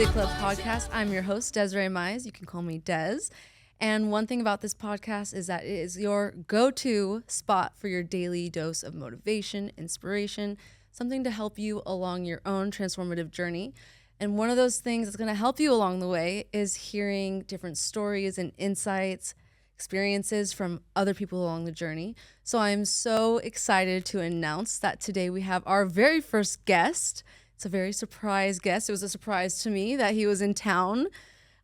Music Club podcast. I'm your host, Desiree Mize. You can call me Des. And one thing about this podcast is that it is your go-to spot for your daily dose of motivation, inspiration, something to help you along your own transformative journey. And one of those things that's going to help you along the way is hearing different stories and insights, experiences from other people along the journey. So I'm so excited to announce that today we have our very first guest. It's a very surprise guest. It was a surprise to me that he was in town.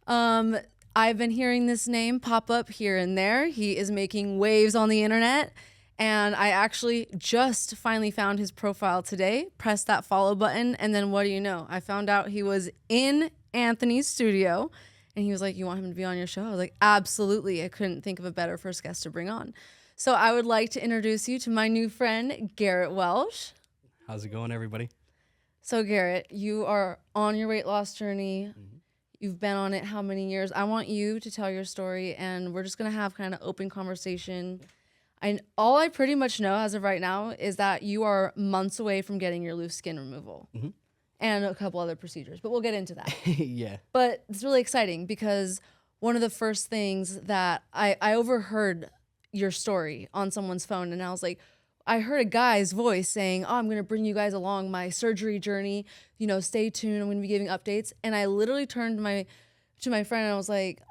I've been hearing this name pop up here and there. He is making waves on the internet. And I actually just finally found his profile today, pressed that follow button, and then what do you know? I found out he was in Anthony's studio, and he was like, you want him to be on your show? I was like, absolutely. I couldn't think of a better first guest to bring on. So I would like to introduce you to my new friend, Garrett Welsh. How's it going, everybody? So Garrett, you are on your weight loss journey. You've been on it how many years? I want you to tell your story, and we're just going to have kind of open conversation. All I pretty much know as of right now is that you are months away from getting your loose skin removal and a couple other procedures, but we'll get into that. Yeah. But it's really exciting because one of the first things that I overheard your story on someone's phone, and I was like, I heard a guy's voice saying, oh, I'm going to bring you guys along my surgery journey. You know, stay tuned. I'm going to be giving updates. And I literally turned to my friend and I was like,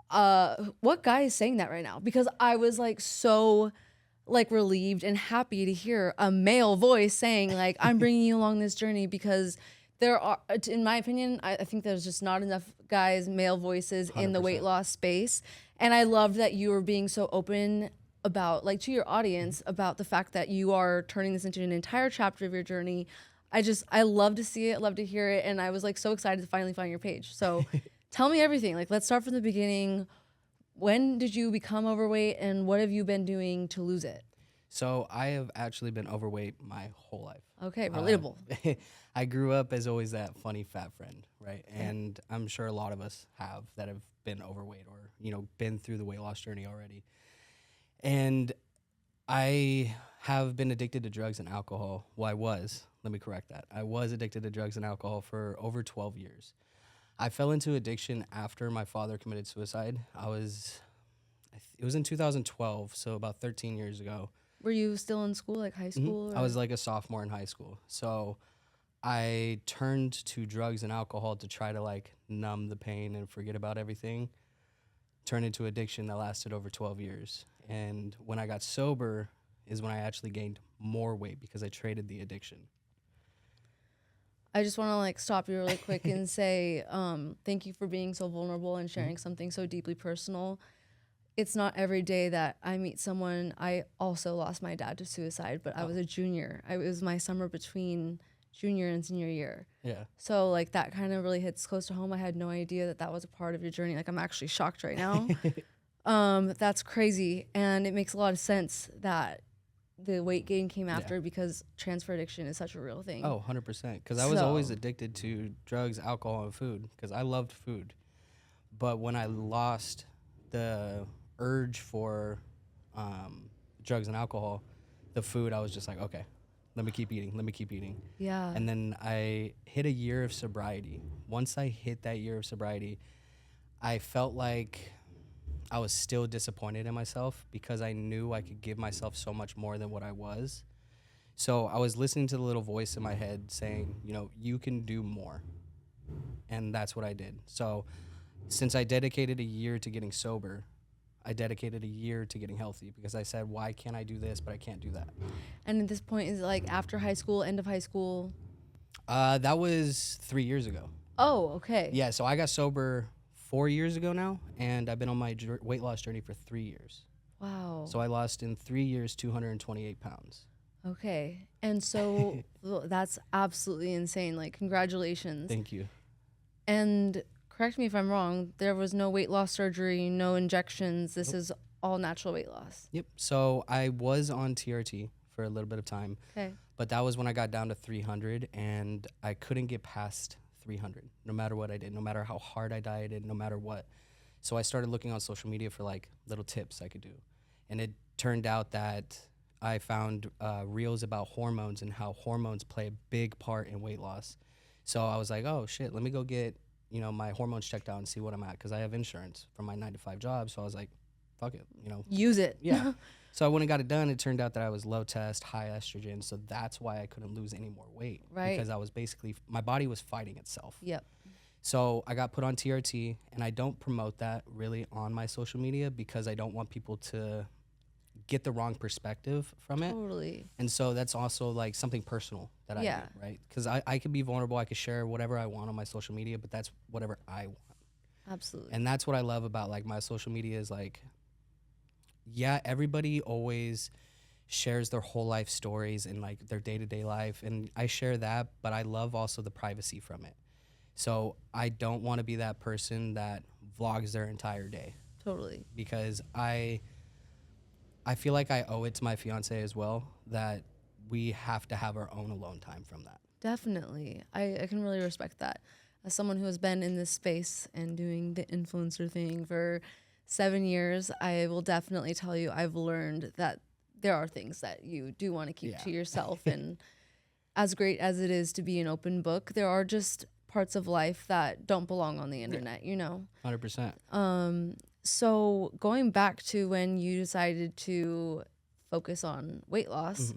what guy is saying that right now? Because I was like so like relieved and happy to hear a male voice saying like, I'm bringing you along this journey, because there are, in my opinion, I think there's just not enough guys, male voices 100%. In the weight loss space. And I loved that you were being so open about, like, to your audience about the fact that you are turning this into an entire chapter of your journey. I love to see it, love to hear it. And I was like so excited to finally find your page. So tell me everything. Like, let's start from the beginning. When did you become overweight, and what have you been doing to lose it? So I have actually been overweight my whole life. Okay, relatable. I grew up as always that funny fat friend, right? And I'm sure a lot of us have that have been overweight or, you know, been through the weight loss journey already. And I have been addicted to drugs and alcohol. Well, let me correct that. I was addicted to drugs and alcohol for over 12 years. I fell into addiction after my father committed suicide. It was in 2012, so about 13 years ago. Were you still in school, like high school? I was like a sophomore in high school. So I turned to drugs and alcohol to try to like numb the pain and forget about everything. Turned into addiction that lasted over 12 years. And when I got sober is when I actually gained more weight because I traded the addiction. I just want to like stop you really quick and say thank you for being so vulnerable and sharing something so deeply personal. It's not every day that I meet someone. I also lost my dad to suicide, but I was a junior. It was my summer between junior and senior year. Yeah. So like that kind of really hits close to home. I had no idea that was a part of your journey. Like, I'm actually shocked right now. That's crazy. And it makes a lot of sense that the weight gain came after because transfer addiction is such a real thing. Oh, 100%. Because I was always addicted to drugs, alcohol, and food because I loved food. But when I lost the urge for drugs and alcohol, the food, I was just like, okay, let me keep eating. Yeah. And then I hit a year of sobriety. Once I hit that year of sobriety, I felt like I was still disappointed in myself because I knew I could give myself so much more than what I was. So I was listening to the little voice in my head saying, you know, you can do more. And that's what I did. So since I dedicated a year to getting sober, I dedicated a year to getting healthy because I said, why can't I do this, but I can't do that? And at this point, is it like after high school, end of high school? That was 3 years ago. Oh, okay. Yeah, so I got sober 4 years ago now, and I've been on my weight loss journey for 3 years. Wow. So I lost in 3 years 228 pounds. Okay. And so that's absolutely insane. Like, congratulations. Thank you. And correct me if I'm wrong, there was no weight loss surgery, no injections. This is all natural weight loss. Yep. So I was on TRT for a little bit of time. Okay. But that was when I got down to 300, and I couldn't get past 300, no matter what I did, no matter how hard I dieted, no matter what. So I started looking on social media for like little tips I could do. And it turned out that I found reels about hormones and how hormones play a big part in weight loss. So I was like, oh shit, let me go get you know, my hormones checked out and see what I'm at, because I have insurance from my 9 to 5 job. So I was like, fuck it, you know. Use it. Yeah. So I went and got it done. It turned out that I was low test, high estrogen. So that's why I couldn't lose any more weight. Right. Because I was basically, my body was fighting itself. Yep. So I got put on TRT, and I don't promote that really on my social media because I don't want people to get the wrong perspective from it. Totally. And so that's also like something personal that I do, right? Because I could be vulnerable. I could share whatever I want on my social media, but that's whatever I want. Absolutely. And that's what I love about like my social media is like, yeah, everybody always shares their whole life stories and like their day-to-day life. And I share that, but I love also the privacy from it. So I don't want to be that person that vlogs their entire day. Totally. Because I feel like I owe it to my fiance as well, that we have to have our own alone time from that. Definitely. I can really respect that. As someone who has been in this space and doing the influencer thing for 7 years, I will definitely tell you I've learned that there are things that you do want to keep to yourself. And as great as it is to be an open book, there are just parts of life that don't belong on the internet, you know? 100%. So going back to when you decided to focus on weight loss,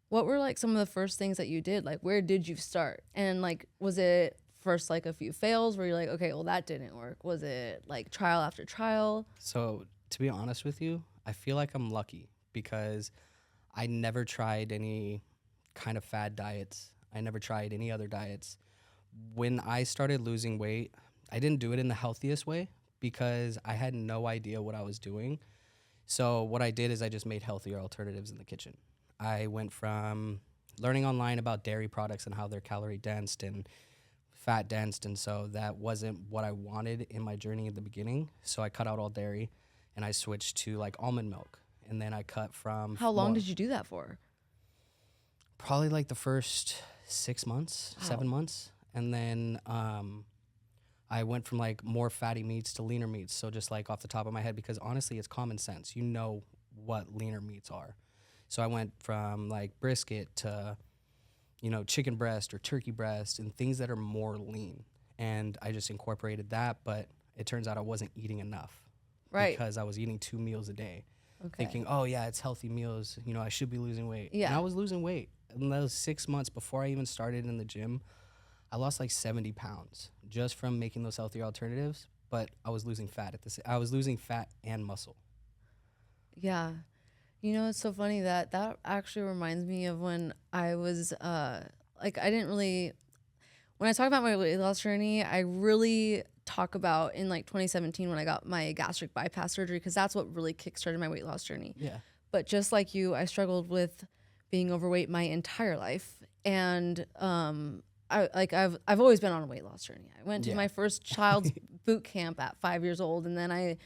what were like some of the first things that you did? Like, where did you start? And like, was it first like a few fails where you're like, okay, well that didn't work? Was it like trial after trial? So to be honest with you, I feel like I'm lucky because I never tried any kind of fad diets. I never tried any other diets. When I started losing weight, I didn't do it in the healthiest way because I had no idea what I was doing. So what I did is I just made healthier alternatives in the kitchen. I went from learning online about dairy products and how they're calorie dense and fat dense, and so that wasn't what I wanted in my journey at the beginning. So I cut out all dairy and I switched to like almond milk, and then I cut from How long did you do that for? Probably like the first 6 months, 7 months. And then I went from like more fatty meats to leaner meats. So just like off the top of my head, because honestly, it's common sense. You know what leaner meats are. So I went from like brisket to, you know, chicken breast or turkey breast and things that are more lean. And I just incorporated that, but it turns out I wasn't eating enough. Right. Because I was eating 2 meals a day. Okay. Thinking, oh yeah, it's healthy meals. You know, I should be losing weight. Yeah. And I was losing weight. In those 6 months before I even started in the gym, I lost like 70 pounds just from making those healthier alternatives. But I was losing fat I was losing fat and muscle. Yeah. You know, it's so funny that actually reminds me of when I was like, I didn't really, when I talk about my weight loss journey, I really talk about in like 2017 when I got my gastric bypass surgery, because that's what really kickstarted my weight loss journey. Yeah. But just like you, I struggled with being overweight my entire life. And I've always been on a weight loss journey. I went to my first child's boot camp at 5 years old, and then I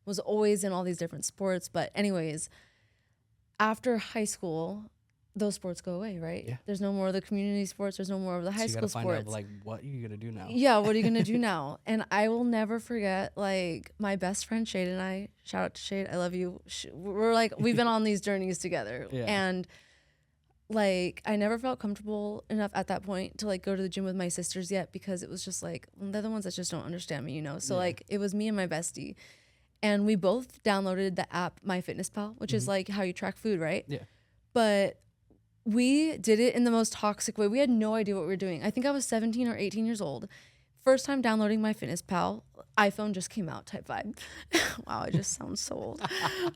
was always in all these different sports. But anyways, after high school, those sports go away, right? Yeah. There's no more of the community sports. There's no more of the high school sports. You gotta find out, like, what are you gonna do now? Yeah, what are you gonna do now? And I will never forget, like, my best friend Shade and I. Shout out to Shade, I love you. We're like, we've been on these journeys together, and like, I never felt comfortable enough at that point to like go to the gym with my sisters yet, because it was just like, they're the ones that just don't understand me, you know. So like, it was me and my bestie, and we both downloaded the app MyFitnessPal, which is like how you track food, right? Yeah. But we did it in the most toxic way. We had no idea what we were doing. I think I was 17 or 18 years old. First time downloading MyFitnessPal. iPhone just came out, type vibe. Wow, I just sound so old.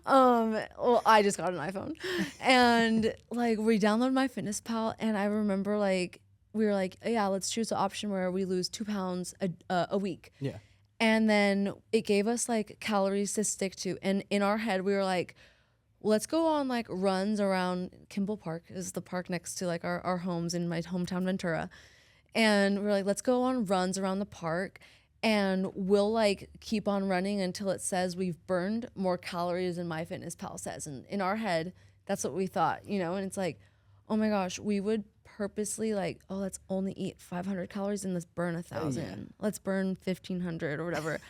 Well, I just got an iPhone. And like, we downloaded MyFitnessPal, and I remember like, we were like, yeah, let's choose the option where we lose 2 pounds a week. Yeah. And then it gave us like calories to stick to. And in our head, we were like, let's go on like runs around Kimball Park, is the park next to like our homes in my hometown, Ventura. And we're like, let's go on runs around the park, and we'll like keep on running until it says we've burned more calories than MyFitnessPal says. And in our head, that's what we thought, you know? And it's like, oh my gosh, we would purposely like, oh, let's only eat 500 calories and let's burn 1,000. Yeah. Let's burn 1,500 or whatever.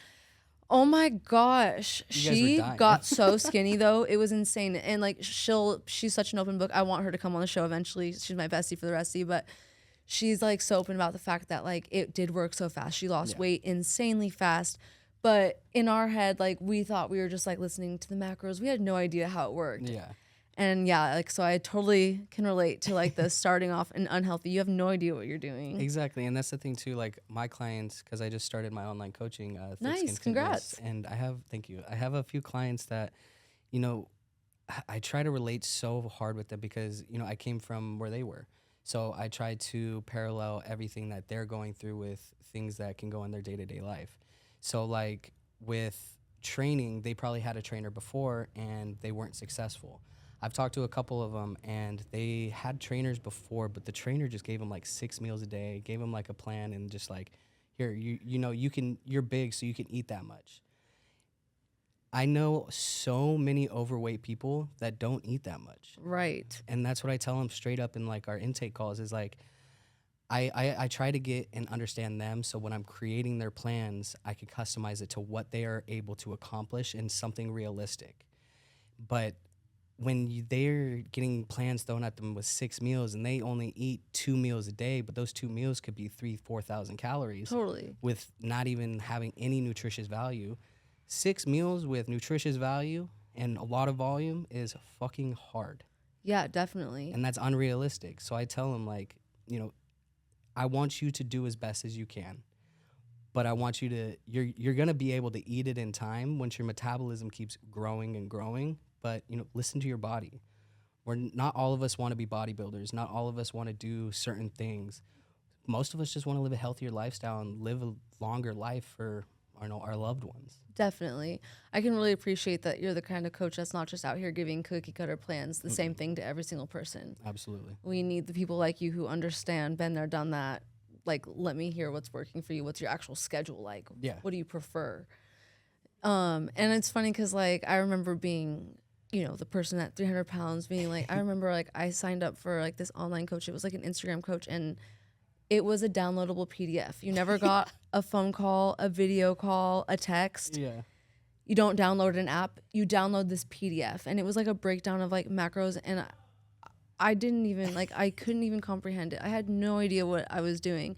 Oh my gosh. She got so skinny though. It was insane. And like, she's such an open book. I want her to come on the show eventually. She's my bestie for the rest of you, but she's like so open about the fact that like it did work so fast. She lost Yeah. weight insanely fast. But in our head, like we thought we were just like listening to the macros. We had no idea how it worked. Yeah. And yeah, like so I totally can relate to like the starting off and unhealthy. You have no idea what you're doing. Exactly. And that's the thing too, like my clients, because I just started my online coaching, Thick Nice, Skin Fitness, congrats. and thank you. I have a few clients that, you know, I try to relate so hard with them because, you know, I came from where they were. So I try to parallel everything that they're going through with things that can go in their day-to-day life. So like with training, they probably had a trainer before and they weren't successful. I've talked to a couple of them and they had trainers before, but the trainer just gave them like 6 meals a day, gave them like a plan and just like, here, you know, you're big, so you can eat that much. I know so many overweight people that don't eat that much. Right. And that's what I tell them straight up in like our intake calls is like, I try to get and understand them. So when I'm creating their plans, I can customize it to what they are able to accomplish and something realistic. But when they're getting plans thrown at them with 6 meals and they only eat 2 meals a day, but those 2 meals could be 4,000 calories Totally. with not even having any nutritious value. 6 meals with nutritious value and a lot of volume is fucking hard. Yeah, definitely. And that's unrealistic. So I tell them like, you know, I want you to do as best as you can. But I want you to, you're going to be able to eat it in time once your metabolism keeps growing and growing. But, you know, listen to your body. Not all of us want to be bodybuilders. Not all of us want to do certain things. Most of us just want to live a healthier lifestyle and live a longer life for our loved ones. Definitely. I can really appreciate that you're the kind of coach that's not just out here giving cookie cutter plans, the same thing to every single person. Absolutely. We need the people like you who understand, been there, done that. Like, let me hear what's working for you. What's your actual schedule like? Yeah. What do you prefer? And it's funny because, like, I remember being, you know, the person at 300 pounds being like, I remember, like, I signed up for, like, this online coach. It was, like, an Instagram coach, and it was a downloadable PDF. You never got a phone call, a video call, a text. Yeah. You don't download an app. You download this PDF. And it was, like, a breakdown of, like, macros, and I didn't even, like, I couldn't even comprehend it. I had no idea what I was doing.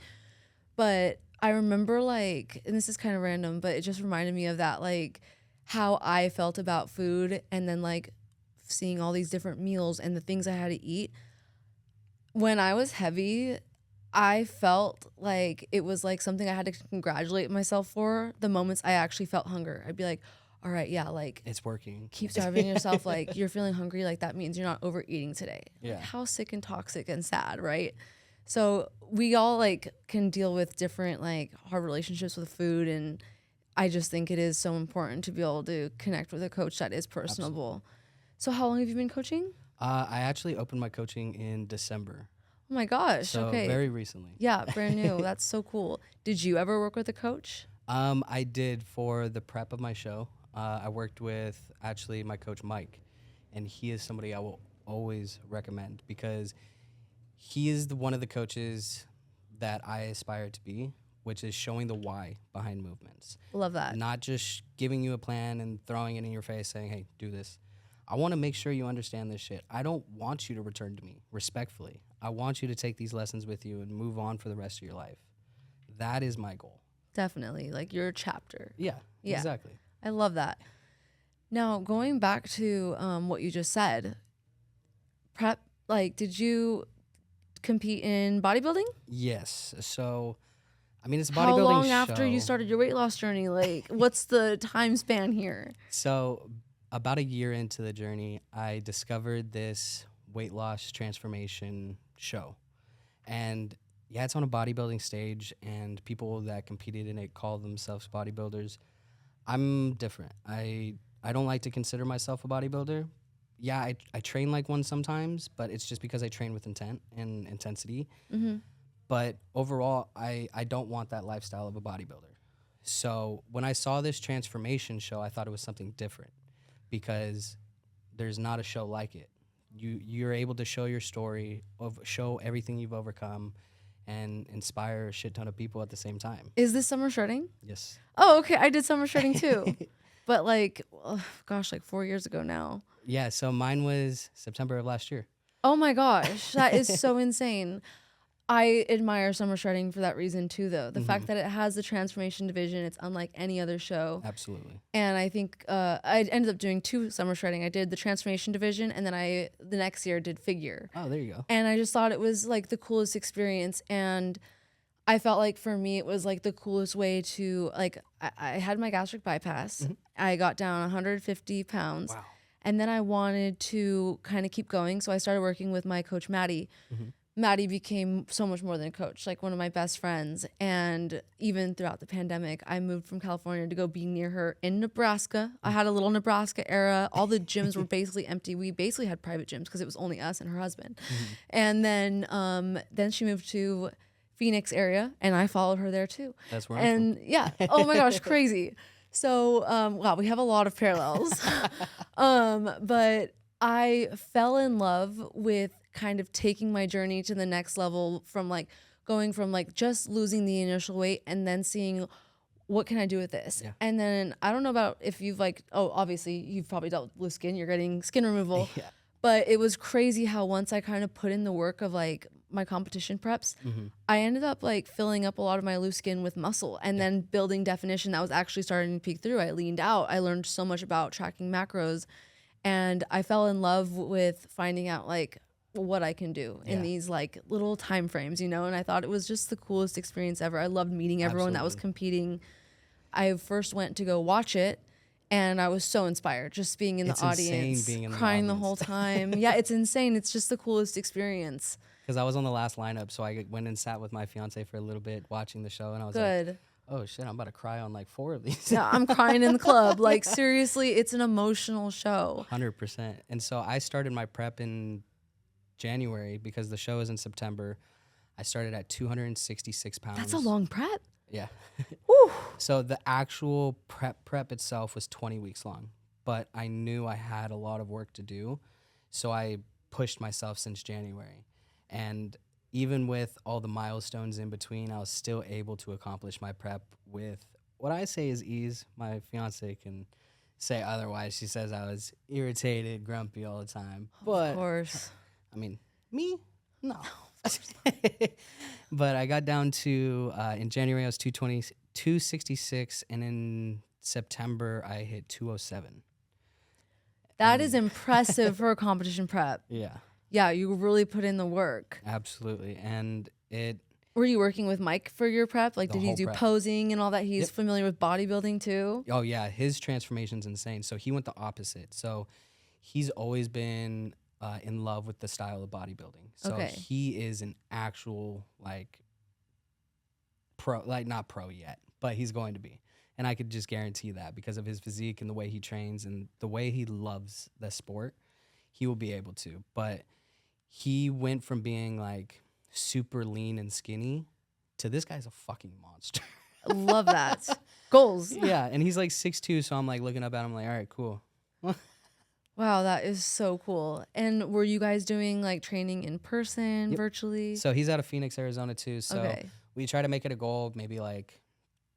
But I remember, like, and this is kind of random, but it just reminded me of that, like, how I felt about food and then, like, seeing all these different meals and the things I had to eat. When I was heavy, I felt like it was, like, something I had to congratulate myself for the moments I actually felt hunger. I'd be like, all right, yeah, like, It's working. keep starving yourself. Like, you're feeling hungry. Like, that means you're not overeating today. Yeah. Like, how sick and toxic and sad, right? So we all, like, can deal with different, like, hard relationships with food. And I just think it is so important to be able to connect with a coach that is personable. Absolutely. So how long have you been coaching? I actually opened my coaching in December. Oh, my gosh. So okay. very recently. Yeah, brand new. That's so cool. Did you ever work with a coach? I did for the prep of my show. I worked with actually my coach Mike, and he is somebody I will always recommend because he is one of the coaches that I aspire to be, which is showing the why behind movements. Love that. Not just giving you a plan and throwing it in your face saying, hey, do this. I want to make sure you understand this shit. I don't want you to return to me, respectfully. I want you to take these lessons with you and move on for the rest of your life. That is my goal. Definitely. Like, your chapter. Yeah. Exactly. I love that. Now, going back to what you just said, prep, like, did you compete in bodybuilding? Yes. So, I mean, it's a bodybuilding How long show. after you started your weight loss journey? Like, what's the time span here? So, about a year into the journey, I discovered this weight loss transformation show. And yeah, it's on a bodybuilding stage, and people that competed in it call themselves bodybuilders. I'm different. I don't like to consider myself a bodybuilder. Yeah, I train like one sometimes, but it's just because I train with intent and intensity. Mm-hmm. But overall, I don't want that lifestyle of a bodybuilder. So when I saw this transformation show, I thought it was something different because there's not a show like it. You're able to show your story, show everything you've overcome, and inspire a shit ton of people at the same time. Is this summer shredding? Yes. Oh, okay. I did summer shredding too. But like, gosh, like 4 years ago now. Yeah, so mine was September of last year. Oh my gosh, that is so insane. I admire summer shredding for that reason too, though. The fact that it has the transformation division, it's unlike any other show. Absolutely. And I think I ended up doing 2 summer shredding. I did the transformation division, and then the next year did figure. Oh, there you go. And I just thought it was like the coolest experience. And I felt like for me, it was like the coolest way to, like, I had my gastric bypass. I got down 150 pounds. Wow. And then I wanted to kind of keep going. So I started working with my coach, Maddie. Maddie became so much more than a coach, like one of my best friends. And even throughout the pandemic, I moved from California to go be near her in Nebraska. I had a little Nebraska era. All the gyms were basically empty. We basically had private gyms because it was only us and her husband. And then she moved to Phoenix area, and I followed her there too. That's where I'm from. Yeah. Oh my gosh, crazy. So, wow, we have a lot of parallels. But I fell in love with kind of taking my journey to the next level from like going from like just losing the initial weight and then seeing what can I do with this? Yeah. And then I don't know about if you've like, oh, obviously you've probably dealt with skin, you're getting skin removal. Yeah. But it was crazy how once I kind of put in the work of like my competition preps, I ended up like filling up a lot of my loose skin with muscle and then building definition that was actually starting to peek through. I leaned out. I learned so much about tracking macros, and I fell in love with finding out like what I can do in these like little time frames, you know? And I thought it was just the coolest experience ever. I loved meeting everyone that was competing. I first went to go watch it, and I was so inspired just being in the audience, being in crying the the whole time. Yeah, it's insane. It's just the coolest experience. Because I was on the last lineup, so I went and sat with my fiance for a little bit watching the show, and I was Good. like, oh shit, I'm about to cry on like 4 of these. Yeah, I'm crying in the club. Like, seriously, it's an emotional show. 100%. And so I started my prep in January because the show is in September. I started at 266 pounds. That's a long prep. Yeah. Whew. So the actual prep itself was 20 weeks long, but I knew I had a lot of work to do, so I pushed myself since January. And even with all the milestones in between, I was still able to accomplish my prep with what I say is ease. My fiance can say otherwise. She says I was irritated, grumpy all the time. But Of course. I mean, me? No. But I got down to, in January, I was 266, and in September, I hit 207. That is impressive for a competition prep. Yeah. Yeah, you really put in the work. Absolutely. And Were you working with Mike for your prep? Like, The did he whole do prep. posing and all that? He's familiar with bodybuilding too? oh yeah, his transformation's insane. So he went the opposite. So he's always been in love with the style of bodybuilding. So Okay. he is an actual like pro, like not pro yet, but he's going to be. And I could just guarantee that because of his physique and the way he trains and the way he loves the sport, he will be able to. But he went from being like super lean and skinny to this guy's a fucking monster. Love that. Goals. Yeah, and he's like 6'2", so I'm like looking up at him like, all right, cool. Wow, that is so cool. And were you guys doing like training in person, virtually? So he's out of Phoenix, Arizona too. So Okay. we try to make it a goal, maybe like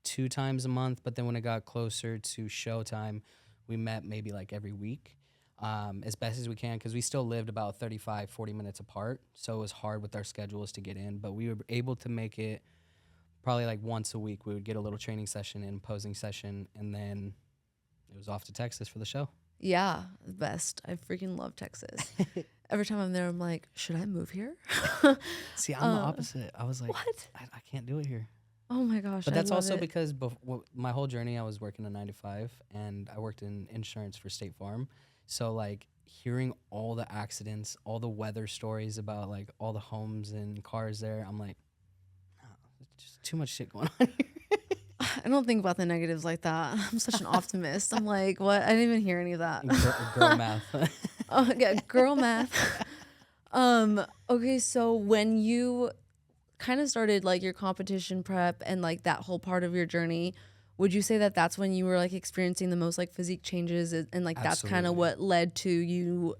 2 times a month. But then when it got closer to showtime, we met maybe like every week, as best as we can, because we still lived about 35, 40 minutes apart. So it was hard with our schedules to get in. But we were able to make it probably like once a week. We would get a little training session and posing session, and then it was off to Texas for the show. Yeah, the best. I freaking love Texas. Every time I'm there, I'm like, should I move here? See, I'm the opposite. I was like, what? I can't do it here. Oh my gosh. But I that's love also it. because my whole journey, I was working a 9 to 5, and I worked in insurance for State Farm. So like hearing all the accidents, all the weather stories about like all the homes and cars there, I'm like, oh, there's just too much shit going on here. I don't think about the negatives like that. I'm such an optimist. I'm like, what? I didn't even hear any of that. Girl math. Oh, yeah, girl math. Okay, so when you kind of started like your competition prep and like that whole part of your journey, would you say that that's when you were like experiencing the most like physique changes and like that's kind of Absolutely. what led to you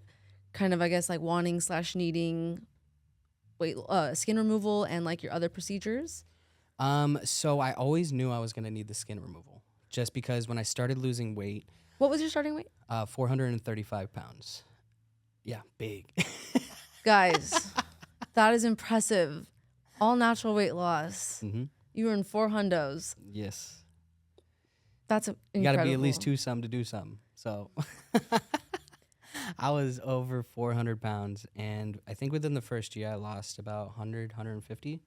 kind of, I guess, like wanting / needing skin removal and like your other procedures? So I always knew I was going to need the skin removal just because when I started losing weight, What was your starting weight? 435 pounds. Yeah, big. Guys, that is impressive. All natural weight loss. Mm-hmm. You were in 4 hundos. Yes. That's incredible. You got to be at least 2 something to do something. So I was over 400 pounds. And I think within the first year, I lost about 100, 150.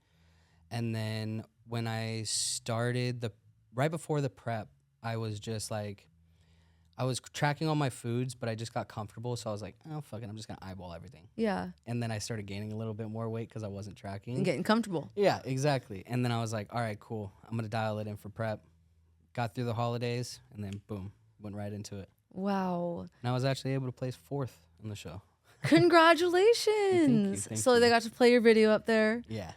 And then when I started right before the prep, I was just like, I was tracking all my foods, but I just got comfortable. So I was like, oh, fuck it. I'm just going to eyeball everything. Yeah. And then I started gaining a little bit more weight because I wasn't tracking. And getting comfortable. Yeah, exactly. And then I was like, all right, cool. I'm going to dial it in for prep. Got through the holidays, and then boom, went right into it. Wow. And I was actually able to place 4th on the show. Congratulations. Thank So you. they got to play your video up there. Yeah.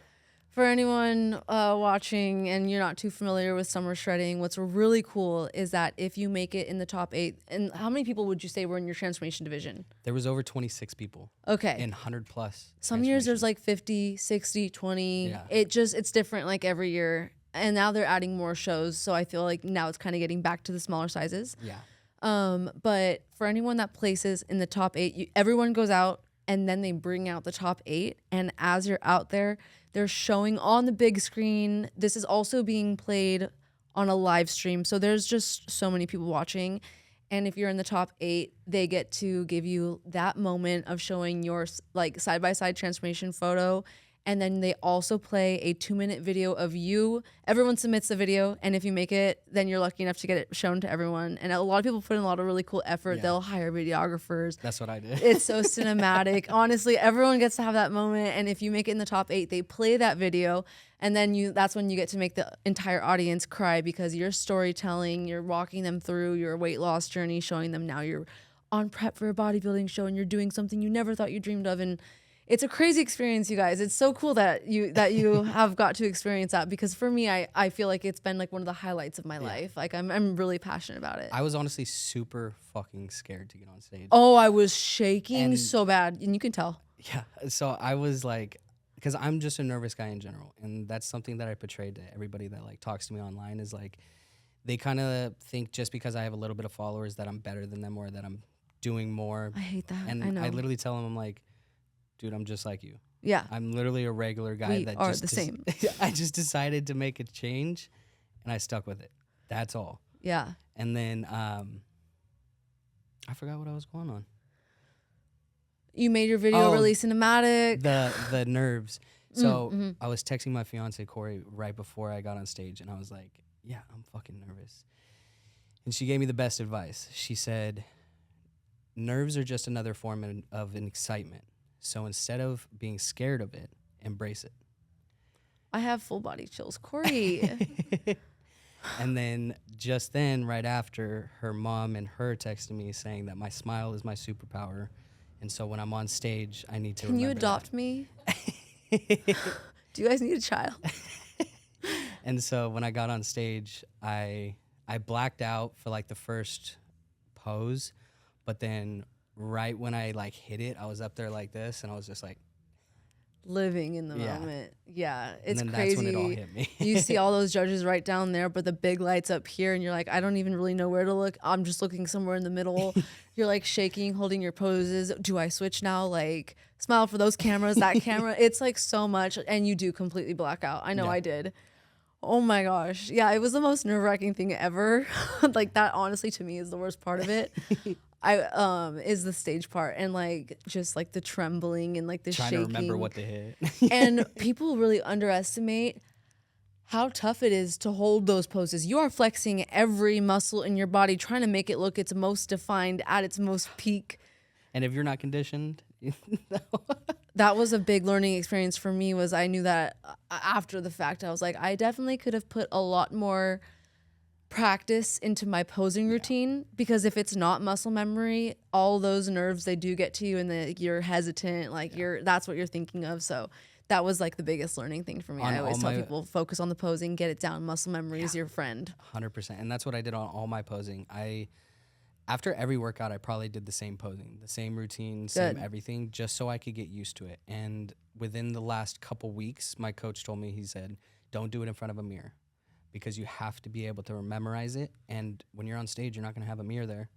For anyone watching and you're not too familiar with summer shredding, what's really cool is that if you make it in the top 8, and how many people would you say were in your transformation division? There was over 26 people. Okay. And 100 plus. Some years there's like 50, 60, 20. Yeah. It's different like every year. And now they're adding more shows. So I feel like now it's kind of getting back to the smaller sizes. Yeah. But for anyone that places in the top 8, everyone goes out and then they bring out the top 8. And as you're out there, they're showing on the big screen. This is also being played on a live stream. So there's just so many people watching. And if you're in the top 8, they get to give you that moment of showing your like side-by-side transformation photo. And then they also play a 2-minute video of you. Everyone submits the video. And if you make it, then you're lucky enough to get it shown to everyone. And a lot of people put in a lot of really cool effort. Yeah. They'll hire videographers. That's what I did. It's so cinematic. Honestly, everyone gets to have that moment. And if you make it in the top 8, they play that video. And then that's when you get to make the entire audience cry because you're storytelling, you're walking them through your weight loss journey, showing them now you're on prep for a bodybuilding show and you're doing something you never thought you dreamed of. And it's a crazy experience, you guys. It's so cool that you have got to experience that because for me, I feel like it's been like one of the highlights of my life. Like I'm really passionate about it. I was honestly super fucking scared to get on stage. Oh, I was shaking so bad, and you can tell. Yeah. So I was like, because I'm just a nervous guy in general, and that's something that I portrayed to everybody that like talks to me online is like, they kind of think just because I have a little bit of followers that I'm better than them or that I'm doing more. I hate that. And I know. I literally tell them, I'm like, dude, I'm just like you. Yeah. I'm literally a regular guy We are the same. I just decided to make a change, and I stuck with it. That's all. Yeah. And then I forgot what I was going on. You made your video really cinematic. The nerves. So I was texting my fiance Corey right before I got on stage, and I was like, "Yeah, I'm fucking nervous." And she gave me the best advice. She said, "Nerves are just another form of an excitement. So instead of being scared of it, embrace it." I have full body chills, Corey. And then just then, right after, her mom and her texted me saying that my smile is my superpower. And so when I'm on stage, I need to Can you remember adopt me? Do you guys need a child? And so when I got on stage, I blacked out for like the first pose, but then right when I like hit it, I was up there like this, and I was just like living in the moment. Yeah, it's and then crazy. That's when it all hit me. You see all those judges right down there, but the big lights up here, and you're like, I don't even really know where to look. I'm just looking somewhere in the middle. You're like shaking, holding your poses. Do I switch now? Like smile for those cameras, that camera. It's like so much, and you do completely black out. I know I did. Oh my gosh. Yeah, it was the most nerve-wracking thing ever. Like that honestly to me is the worst part of it. Is the stage part and like just like the trembling and like the trying shaking. to remember what to hit. And people really underestimate how tough it is to hold those poses. You are flexing every muscle in your body, trying to make it look its most defined at its most peak. And if you're not conditioned, That was a big learning experience for me. Was I knew that after the fact, I was like, I definitely could have put a lot more practice into my posing routine, because if it's not muscle memory, all those nerves, they do get to you, and you're hesitant, like that's what you're thinking of. So that was like the biggest learning thing for me. I always tell people, focus on the posing, get it down. Muscle memory is your friend. 100%. And that's what I did on all my posing. After every workout, I probably did the same posing, the same routine, same everything, just so I could get used to it. And within the last couple weeks, my coach told me, he said, don't do it in front of a mirror, because you have to be able to memorize it. And when you're on stage, you're not going to have a mirror there.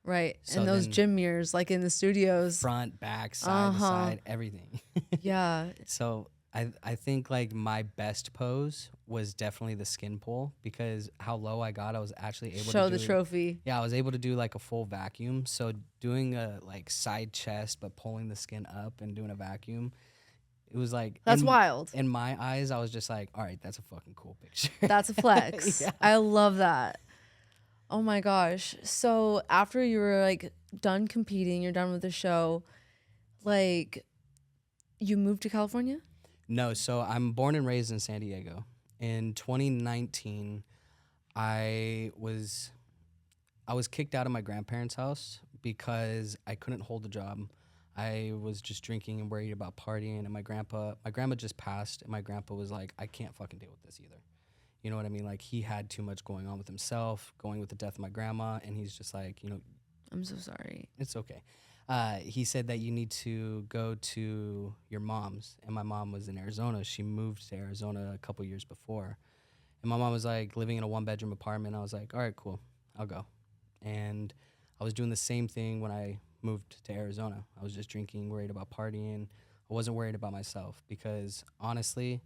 Right. So and those gym mirrors, like in the studios. Front, back, side to side, everything. Yeah. So I think like my best pose was definitely the skin pull, because how low I got, I was actually able Show to the do, trophy. yeah, I was able to do like a full vacuum. So doing a like side chest but pulling the skin up and doing a vacuum, it was like That's wild. in my eyes, I was just like, all right, that's a fucking cool picture. That's a flex. Yeah. I love that. Oh my gosh. So after you were like done competing, you're done with the show, like you moved to California? No, so I'm born and raised in San Diego. In 2019, I was I was kicked out of my grandparents' house because I couldn't hold a job. I was just drinking and worried about partying, and my grandma just passed, and my grandpa was like, I can't fucking deal with this either. You know what I mean? Like, he had too much going on with himself, going with the death of my grandma, and he's just like, I'm so sorry. it's okay. He said that you need to go to your mom's, and my mom was in Arizona. She moved to Arizona a couple years before, and my mom was like living in a 1-bedroom apartment. I was like, all right, cool, I'll go. And I was doing the same thing when I moved to Arizona. I was just drinking, worried about partying. I wasn't worried about myself because honestly,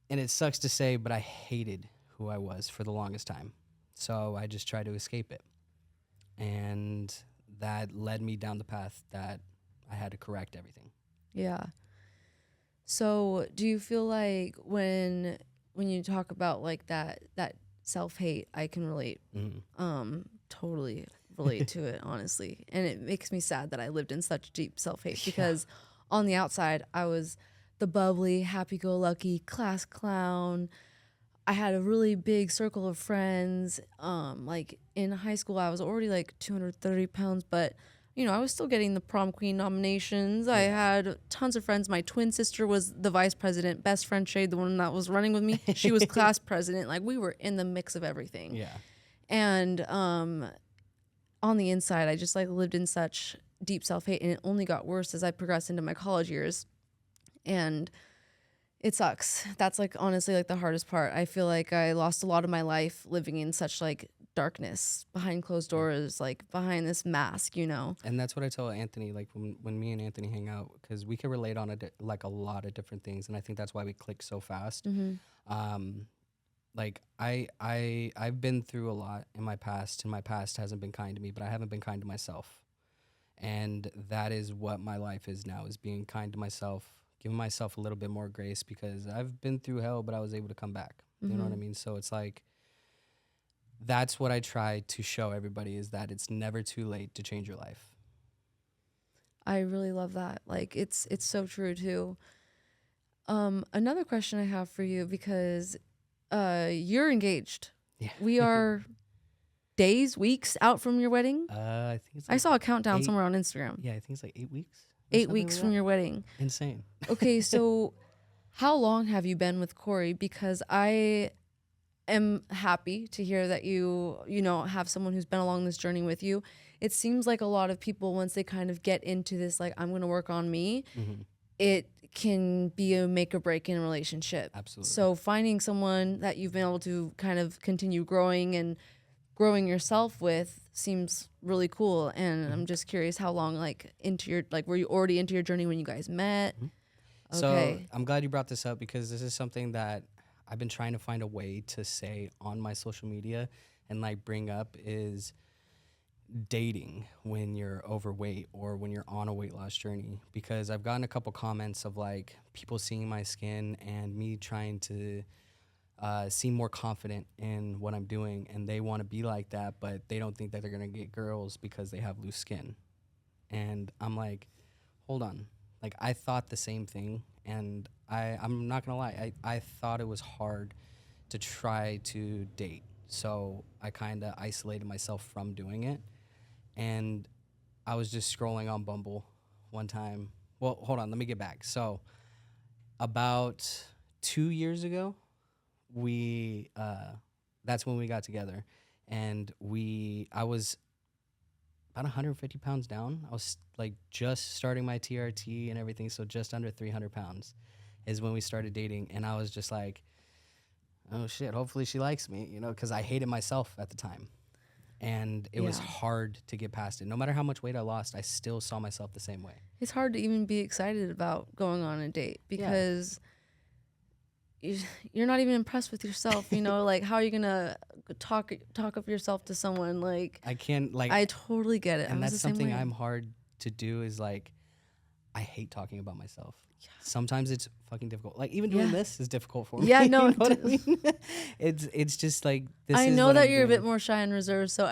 and it sucks to say, but I hated who I was for the longest time. So I just tried to escape it. And that led me down the path that I had to correct everything. Yeah. So do you feel like when you talk about like that self-hate, I can relate, totally relate to it, honestly. And it makes me sad that I lived in such deep self-hate because on the outside, I was the bubbly, happy-go-lucky class clown. I had a really big circle of friends. Like in high school, I was already like 230 pounds, but I was still getting the prom queen nominations. I had tons of friends. My twin sister was the vice president. Best friend Shade, the one that was running with me, she was class president. Like we were in the mix of everything. Yeah. And on the inside, I just like lived in such deep self-hate, and it only got worse as I progressed into my college years. And it sucks. That's like honestly like the hardest part. I feel like I lost a lot of my life living in such like darkness behind closed doors, like behind this mask, And that's what I tell Anthony, like when me and Anthony hang out, because we can relate on like a lot of different things, and I think that's why we click so fast. Like I've been through a lot in my past, and my past hasn't been kind to me, but I haven't been kind to myself. And that is what my life is now, is being kind to myself, giving myself a little bit more grace, because I've been through hell, but I was able to come back. You know what I mean? So it's like, that's what I try to show everybody, is that it's never too late to change your life. I really love that. Like it's so true too. Another question I have for you, because you're engaged. Yeah. We are days, weeks out from your wedding. I think it's I saw a countdown 8 somewhere on Instagram. Yeah, I think it's like 8 weeks. 8 weeks from your wedding. Insane. Okay, so how long have you been with Corey? Because I am happy to hear that you have someone who's been along this journey with you. It seems like a lot of people, once they kind of get into this, like, I'm going to work on me, it can be a make or break in a relationship. Absolutely. So finding someone that you've been able to kind of continue growing yourself with seems really cool. And I'm just curious how long, like, into your, like, were you already into your journey when you guys met? So I'm glad you brought this up, because this is something that I've been trying to find a way to say on my social media and like bring up, is dating when you're overweight or when you're on a weight loss journey. Because I've gotten a couple comments of like people seeing my skin and me trying to seem more confident in what I'm doing, and they want to be like that, but they don't think that they're going to get girls because they have loose skin. And I'm like, hold on. Like, I thought the same thing, and I'm not going to lie. I thought it was hard to try to date. So I kind of isolated myself from doing it. And I was just scrolling on Bumble one time. Well, hold on. Let me get back. So about 2 years ago, that's when we got together. And I was about 150 pounds down. I was like just starting my TRT and everything. So just under 300 pounds is when we started dating. And I was just like, oh shit, hopefully she likes me, because I hated myself at the time. And it was Yeah. hard to get past it. No matter how much weight I lost, I still saw myself the same way. It's hard to even be excited about going on a date because you're not even impressed with yourself. You know, like how are you gonna talk of yourself to someone? Like I can't like, I totally get it. and I was that's the same something way. I'm hard to do is like, I hate talking about myself. Sometimes it's fucking difficult. Like even doing this is difficult for me. Yeah, no, You know what I mean? It's just like this. I is know what that I'm you're a bit doing. more shy and reserved, so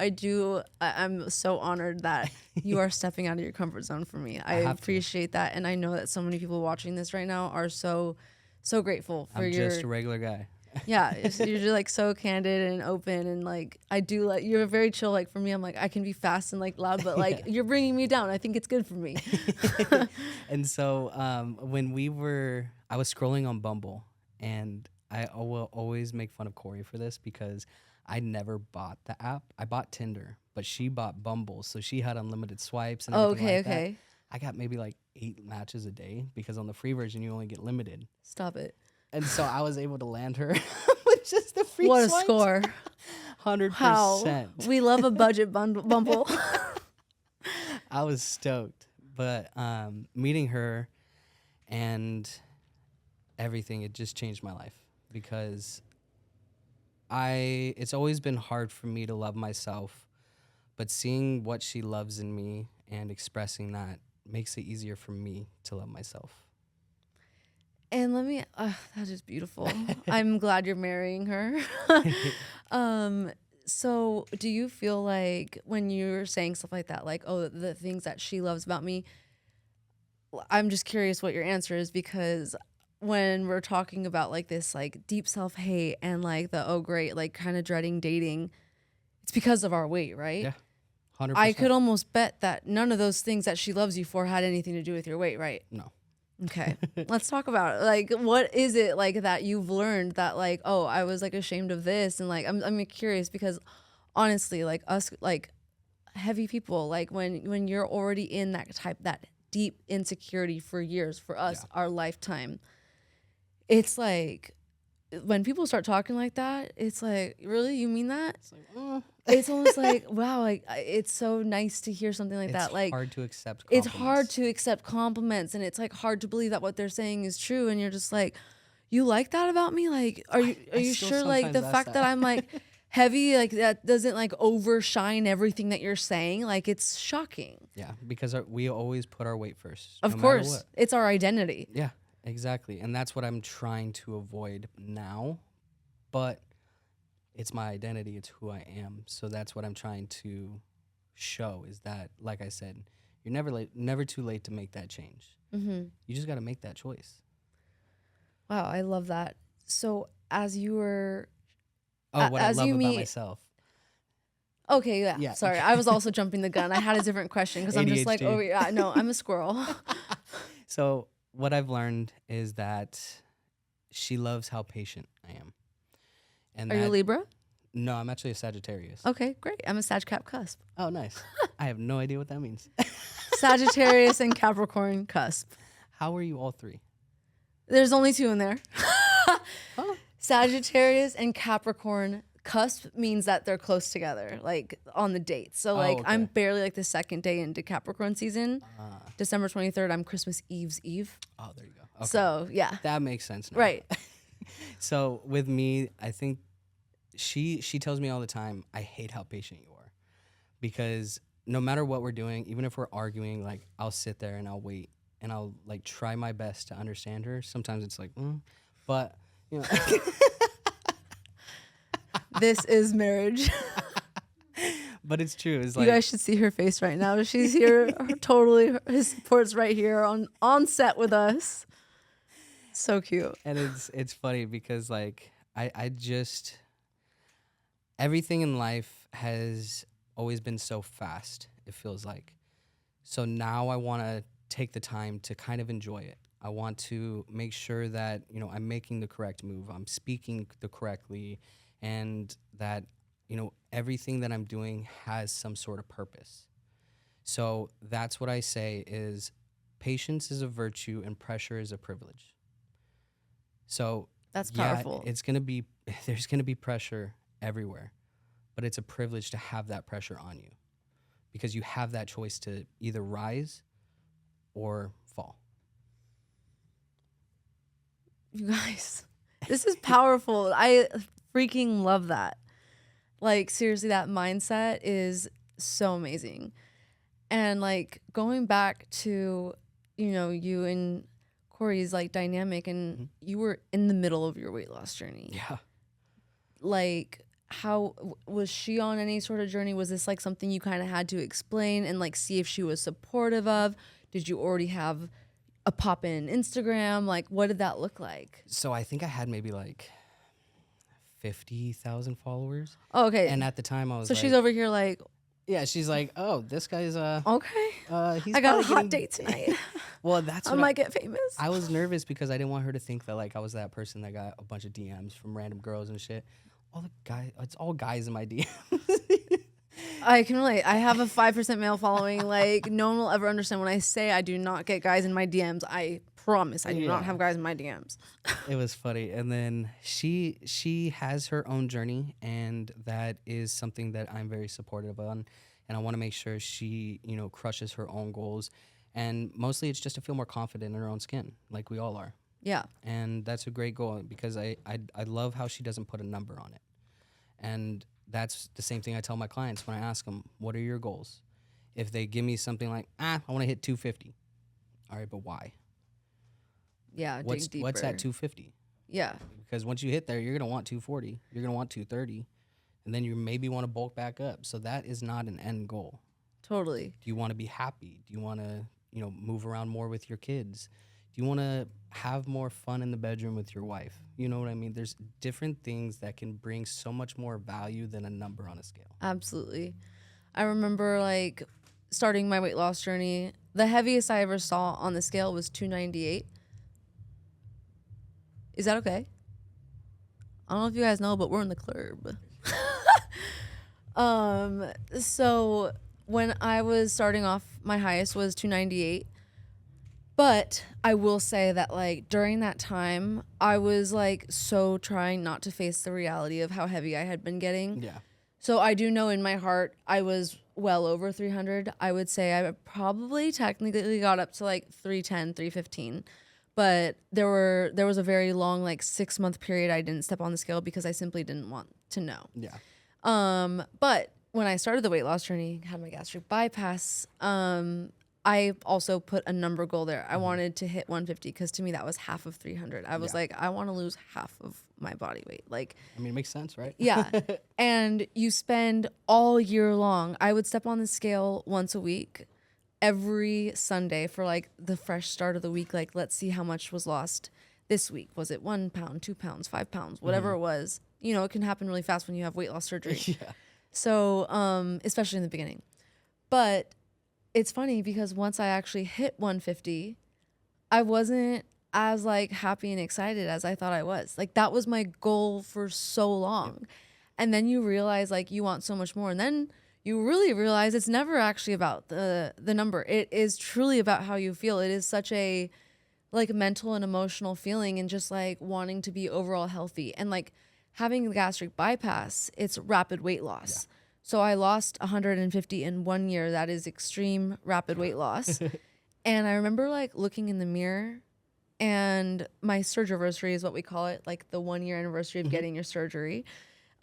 I'm so honored that you are stepping out of your comfort zone for me. I have to. appreciate that, and I know that so many people watching this right now are so grateful for I'm your. just a regular guy. Yeah, you're just like so candid and open, and like I do like you're very chill. Like for me, I'm like I can be fast and like loud, but like you're bringing me down. I think it's good for me. And so I was scrolling on Bumble, and I will always make fun of Corey for this because I never bought the app. I bought Tinder, but she bought Bumble, so she had unlimited swipes and everything like that. Okay. I got maybe like 8 matches a day because on the free version you only get limited. Stop it. And so I was able to land her with just the free What a swipes. score. 100%. How we love a budget Bumble. I was stoked. But meeting her and everything, it just changed my life because it's always been hard for me to love myself, but seeing what she loves in me and expressing that makes it easier for me to love myself. And that is beautiful. I'm glad you're marrying her. So do you feel like when you're saying stuff like that, like, oh, the things that she loves about me, I'm just curious what your answer is because when we're talking about like this, like deep self-hate and like oh great, like kind of dreading dating, it's because of our weight, right? Yeah, 100%. I could almost bet that none of those things that she loves you for had anything to do with your weight, right? No. Okay, let's talk about it. Like, what is it like that you've learned that like, oh, I was like ashamed of this, and like, I'm curious because honestly, like us, like heavy people, like when you're already in that deep insecurity for years, for us, our lifetime, it's like when people start talking like that, it's like, really, you mean that? It's like, It's almost like, wow, like it's so nice to hear something like that. Like it's hard to accept it's compliments. hard to accept compliments, and it's like hard to believe that what they're saying is true. And you're just like, you like that about me? Like, are you still sure? Like the sometimes fact ask that that. I'm like heavy, like that doesn't like overshine everything that you're saying. Like it's shocking. Yeah, because we always put our weight first. Of no matter course, what. it's our identity. Yeah, exactly. And that's what I'm trying to avoid now. But it's my identity. It's who I am. So that's what I'm trying to show is that, like I said, you're never too late to make that change. Mm-hmm. You just got to make that choice. Wow, I love that. So as you were, Oh, what I as love you about meet- myself. okay, yeah. Yeah. Sorry, I was also jumping the gun. I had a different question because I'm just like, ADHD. oh yeah, no, I'm a squirrel. So what I've learned is that she loves how patient I am. And Are you a Libra? No, I'm actually a Sagittarius. Okay, great. I'm a Sag Cap cusp. Oh, nice. I have no idea what that means. Sagittarius and Capricorn cusp. How are you all three? There's only 2 in there. Oh. Sagittarius and Capricorn cusp means that they're close together, like on the date. So like I'm okay. barely like the second day into Capricorn season. December 23rd, I'm Christmas Eve's Eve. Oh, there you go. Okay. So yeah. That makes sense now. Right. So with me, I think she tells me all the time, I hate how patient you are. Because no matter what we're doing, even if we're arguing, like I'll sit there and I'll wait and I'll like try my best to understand her. Sometimes it's like, but you know. This is marriage. But it's true. It's You like guys should see her face right now. She's here totally. His support's right here on set with us. So cute. and it's funny because like I just everything in life has always been so fast, it feels like. So now I want to take the time to kind of enjoy it. I want to make sure that, you know, I'm making the correct move, I'm speaking the correctly, and that, you know, everything that I'm doing has some sort of purpose. So that's what I say is patience is a virtue and pressure is a privilege. So That's yeah, powerful. there's gonna be pressure everywhere, but it's a privilege to have that pressure on you because you have that choice to either rise or fall. You guys, this is powerful. I freaking love that. Like, seriously, that mindset is so amazing. And like going back to, you know, you and Corey's like dynamic, and you were in the middle of your weight loss journey. Yeah. Like, how was she on any sort of journey? Was this like something you kind of had to explain and like see if she was supportive of? Did you already have a pop in Instagram? Like, what did that look like? So I think I had maybe like 50,000 followers. Oh, okay. And at the time I was so like, she's over here like, yeah, she's like, oh, this guy's okay, he's I got a probably hot date tonight. Well, that's I what might get famous. I was nervous because I didn't want her to think that like I was that person that got a bunch of DMs from random girls and shit. All the guys, it's all guys in my DMs. I can relate. I have a 5% male following. Like, no one will ever understand when I say I do not get guys in my DMs. I promise I do not have guys in my DMs. It was funny. And then she has her own journey, and that is something that I'm very supportive on. And I want to make sure she, you know, crushes her own goals. And mostly it's just to feel more confident in her own skin, like we all are. Yeah. And that's a great goal because I love how she doesn't put a number on it. And that's the same thing I tell my clients when I ask them, what are your goals? If they give me something like, I want to hit 250. All right, but why? Yeah, dig deeper. What's at 250? Yeah. Because once you hit there, you're going to want 240. You're going to want 230. And then you maybe want to bulk back up. So that is not an end goal. Totally. Do you want to be happy? Do you want to, you know, move around more with your kids? Do you want to have more fun in the bedroom with your wife? You know what I mean? There's different things that can bring so much more value than a number on a scale. Absolutely. I remember like starting my weight loss journey. The heaviest I ever saw on the scale was 298. Is that okay? I don't know if you guys know, but we're in the club. So when I was starting off, my highest was 298. But I will say that like during that time, I was like so trying not to face the reality of how heavy I had been getting. Yeah. So I do know in my heart I was well over 300. I would say I probably technically got up to like 310, 315. But there was a very long like 6-month period I didn't step on the scale because I simply didn't want to know. Yeah. But when I started the weight loss journey, had my gastric bypass, I also put a number goal there. I wanted to hit 150 because to me that was half of 300. I was like, I want to lose half of my body weight. Like, I mean, it makes sense, right? yeah. And you spend all year long. I would step on the scale once a week, every Sunday for like the fresh start of the week. Like, let's see how much was lost this week. Was it 1 pound, 2 pounds, 5 pounds, whatever it was? You know, it can happen really fast when you have weight loss surgery. Yeah. So, especially in the beginning. But it's funny because once I actually hit 150, I wasn't as like happy and excited as I thought I was. Like that was my goal for so long. Yep. And then you realize like you want so much more. And then you really realize it's never actually about the number. It is truly about how you feel. It is such a like mental and emotional feeling and just like wanting to be overall healthy. And like having the gastric bypass, it's rapid weight loss. Yeah. So I lost 150 in 1 year. That is extreme rapid weight loss. And I remember like looking in the mirror, and my surgery is what we call it, like the 1 year anniversary of getting your surgery.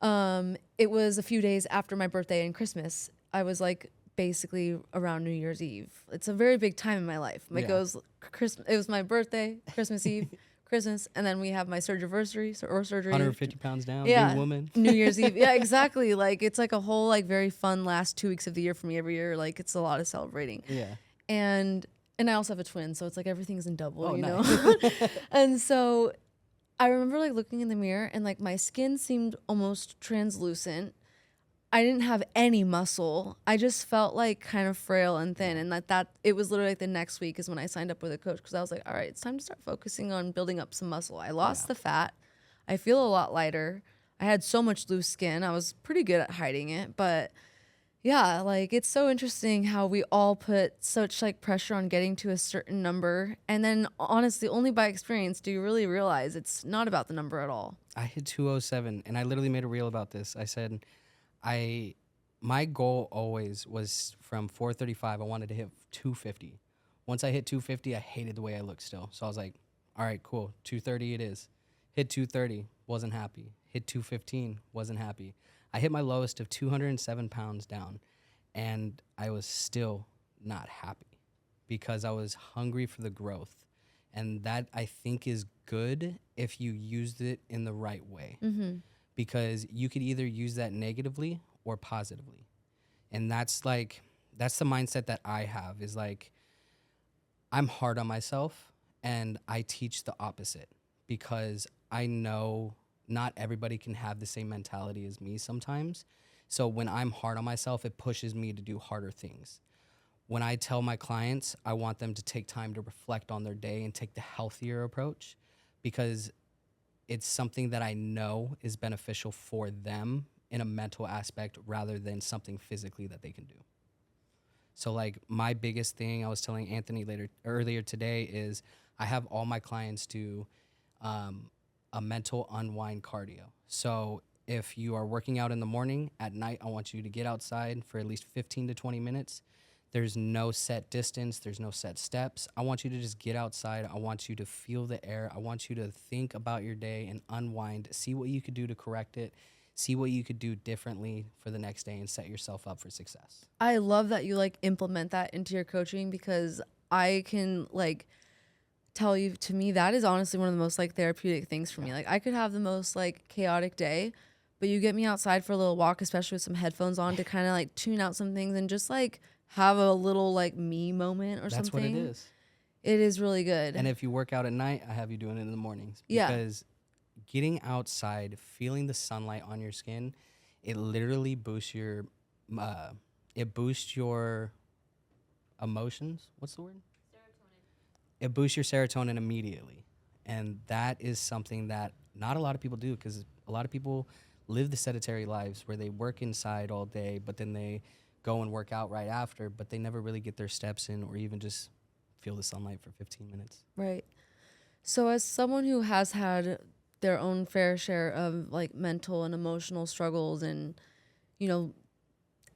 It was a few days after my birthday and Christmas. I was like basically around New Year's Eve. It's a very big time in my life. Like it was my birthday, Christmas Eve, Christmas, and then we have my surgery or surgery. 150 pounds down, yeah, new woman. New Year's Eve. Yeah, exactly. Like it's like a whole like very fun last 2 weeks of the year for me every year. Like it's a lot of celebrating. Yeah. And I also have a twin, so it's like everything's in double, you nice. know? And so I remember like looking in the mirror and like my skin seemed almost translucent. I didn't have any muscle. I just felt like kind of frail and thin. And that it was literally like the next week is when I signed up with a coach, because I was like, all right, it's time to start focusing on building up some muscle. I lost the fat. I feel a lot lighter. I had so much loose skin. I was pretty good at hiding it. But yeah, like it's so interesting how we all put such like pressure on getting to a certain number. And then honestly, only by experience do you really realize it's not about the number at all. I hit 207 and I literally made a reel about this. I said, My goal always was from 435. I wanted to hit 250. Once I hit 250, I hated the way I looked still. So I was like, all right, cool. 230 it is. Hit 230, wasn't happy. Hit 215, wasn't happy. I hit my lowest of 207 pounds down, and I was still not happy because I was hungry for the growth. And that I think is good if you used it in the right way, because you could either use that negatively or positively. And that's the mindset that I have, is like, I'm hard on myself and I teach the opposite, because I know not everybody can have the same mentality as me sometimes. So when I'm hard on myself, it pushes me to do harder things. When I tell my clients, I want them to take time to reflect on their day and take the healthier approach, because it's something that I know is beneficial for them in a mental aspect rather than something physically that they can do. So like my biggest thing, I was telling Anthony earlier today, is I have all my clients do a mental unwind cardio. So if you are working out in the morning, at night, I want you to get outside for at least 15 to 20 minutes. There's no set distance. There's no set steps. I want you to just get outside. I want you to feel the air. I want you to think about your day and unwind, see what you could do to correct it, see what you could do differently for the next day, and set yourself up for success. I love that you like implement that into your coaching, because I can like tell you, to me, that is honestly one of the most like therapeutic things for me. Like I could have the most like chaotic day, but you get me outside for a little walk, especially with some headphones on, to kind of like tune out some things and just like have a little like me moment or That's something. what it is. It is really good. And if you work out at night, I have you doing it in the mornings. Yeah. Because getting outside, feeling the sunlight on your skin, it literally boosts your emotions. What's the word? Serotonin. It boosts your serotonin immediately. And that is something that not a lot of people do, because a lot of people live the sedentary lives where they work inside all day, but then they go and work out right after, but they never really get their steps in or even just feel the sunlight for 15 minutes. Right. So as someone who has had their own fair share of like mental and emotional struggles, and, you know,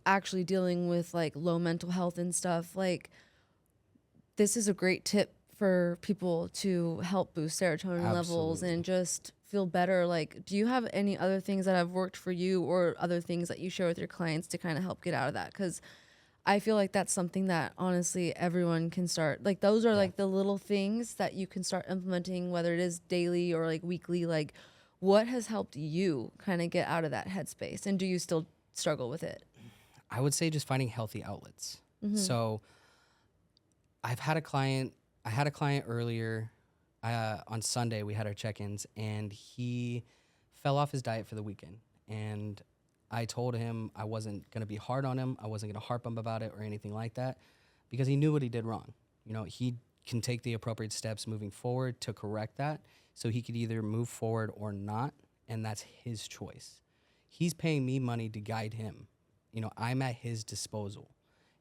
actually dealing with like low mental health and stuff, like this is a great tip for people to help boost serotonin levels and just feel better. Like, do you have any other things that have worked for you, or other things that you share with your clients to kind of help get out of that? Because I feel like that's something that honestly everyone can start. Like those are like the little things that you can start implementing, whether it is daily or like weekly. Like what has helped you kind of get out of that headspace? And do you still struggle with it? I would say just finding healthy outlets. So I had a client earlier on Sunday. We had our check-ins, and he fell off his diet for the weekend. And I told him I wasn't going to be hard on him. I wasn't going to harp him about it or anything like that, because he knew what he did wrong. You know, he can take the appropriate steps moving forward to correct that. So he could either move forward or not, and that's his choice. He's paying me money to guide him. You know, I'm at his disposal.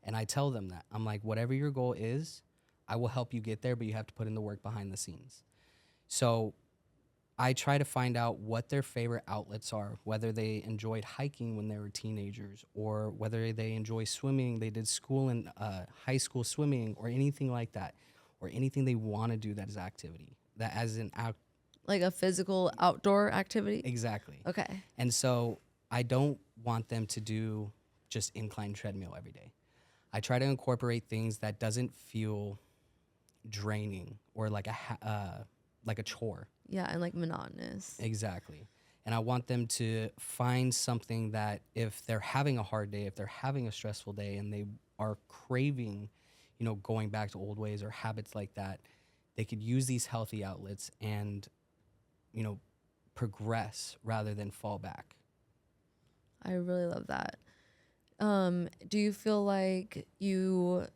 And I tell them that. I'm like, whatever your goal is, I will help you get there, but you have to put in the work behind the scenes. So I try to find out what their favorite outlets are, whether they enjoyed hiking when they were teenagers, or whether they enjoy swimming, they did school and high school swimming, or anything like that, or anything they want to do that is activity, that as an like a physical outdoor activity. Exactly. Okay. And so I don't want them to do just incline treadmill every day. I try to incorporate things that doesn't feel draining or like a chore. Yeah, and like monotonous. Exactly. And I want them to find something that if they're having a hard day, if they're having a stressful day, and they are craving, you know, going back to old ways or habits like that, they could use these healthy outlets and, you know, progress rather than fall back. I really love that. Do you feel like you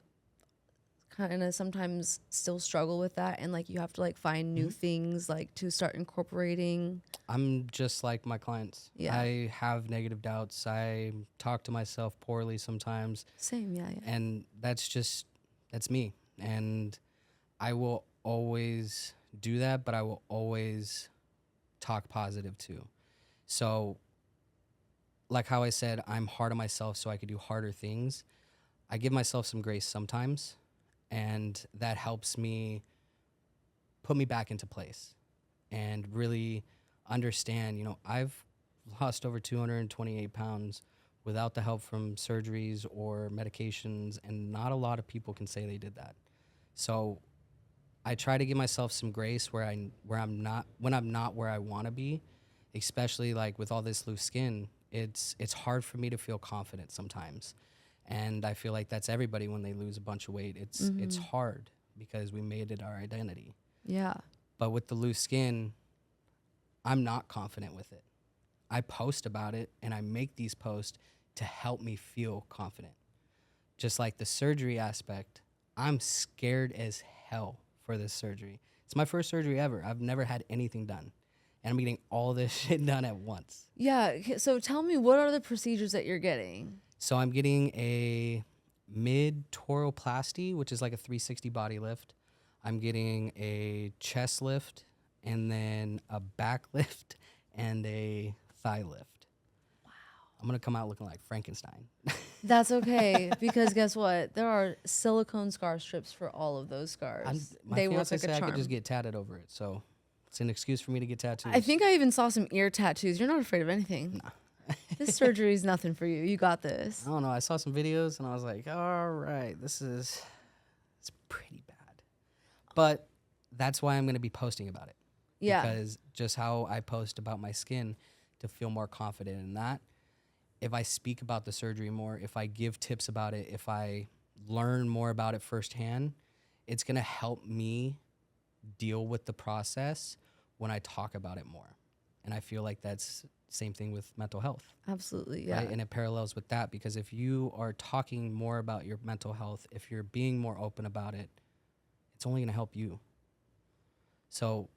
kind of sometimes still struggle with that, and like you have to like find new things like to start incorporating? I'm just like my clients. Yeah. I have negative doubts. I talk to myself poorly sometimes. Same, yeah. And that's me. And I will always do that, but I will always talk positive too. So like how I said, I'm hard on myself so I could do harder things. I give myself some grace sometimes, and that helps me put me back into place and really understand, I've lost over 228 pounds without the help from surgeries or medications, and not a lot of people can say they did that. So I try to give myself some grace where I'm not when I'm not where I want to be, especially like with all this loose skin. It's hard for me to feel confident sometimes. And I feel like that's everybody when they lose a bunch of weight. It's hard because we made it our identity. Yeah. But with the loose skin, I'm not confident with it. I post about it and I make these posts to help me feel confident. Just like the surgery aspect, I'm scared as hell for this surgery. It's my first surgery ever. I've never had anything done. And I'm getting all this shit done at once. Yeah. So tell me, what are the procedures that you're getting? So I'm getting a mid-toroplasty, which is like a 360 body lift. I'm getting a chest lift, and then a back lift, and a thigh lift. Wow. I'm going to come out looking like Frankenstein. That's okay, because guess what? There are silicone scar strips for all of those scars. My they work fiance like a said charm. I could just get tatted over it, so it's an excuse for me to get tattoos. I think I even saw some ear tattoos. You're not afraid of anything. Nah. This surgery is nothing for you. You got this. I don't know. I saw some videos, and I was like, all right, it's pretty bad. But that's why I'm going to be posting about it. Yeah. Because just how I post about my skin to feel more confident in that, if I speak about the surgery more, if I give tips about it, if I learn more about it firsthand, it's going to help me deal with the process when I talk about it more. And I feel like that's same thing with mental health. Absolutely, yeah. Right? And it parallels with that, because if you are talking more about your mental health, if you're being more open about it, it's only going to help you. So,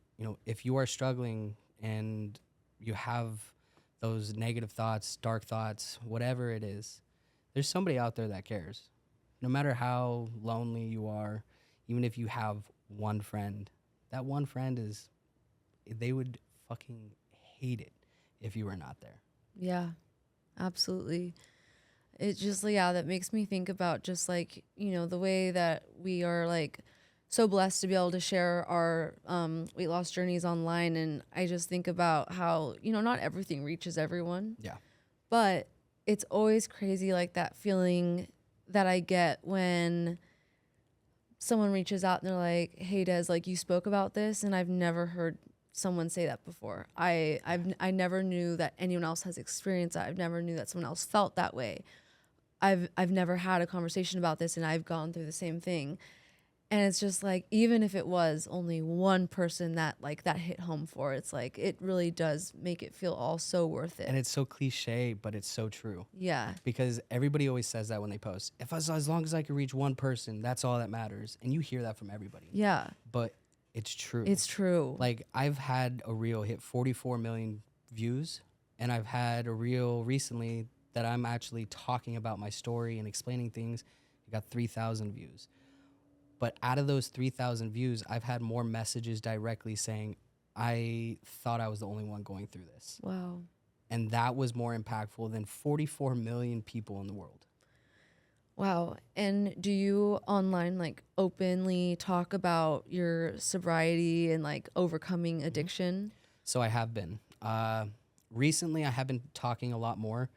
if you are struggling and you have those negative thoughts, dark thoughts, whatever it is, there's somebody out there that cares. No matter how lonely you are, even if you have one friend, that one friend they would fucking hate it if you were not there. Yeah, absolutely. It just, that makes me think about just like, the way that we are like so blessed to be able to share our weight loss journeys online. And I just think about how, not everything reaches everyone. Yeah. But it's always crazy, like that feeling that I get when someone reaches out and they're like, hey, Des, like you spoke about this, and I've never heard someone say that before. I never knew that anyone else has experienced that. I've never knew that someone else felt that way. I've never had a conversation about this, and I've gone through the same thing. And it's just like, even if it was only one person that hit home for, it's like, it really does make it feel all so worth it. And it's so cliche, but it's so true. Yeah. Because everybody always says that when they post. As long as I can reach one person, that's all that matters. And you hear that from everybody. Yeah. But it's true. It's true. Like, I've had a reel hit 44 million views, and I've had a reel recently that I'm actually talking about my story and explaining things. It got 3,000 views. But out of those 3,000 views, I've had more messages directly saying, I thought I was the only one going through this. Wow. And that was more impactful than 44 million people in the world. Wow. And do you online like openly talk about your sobriety and like overcoming addiction? So I have been. Recently, I have been talking a lot more.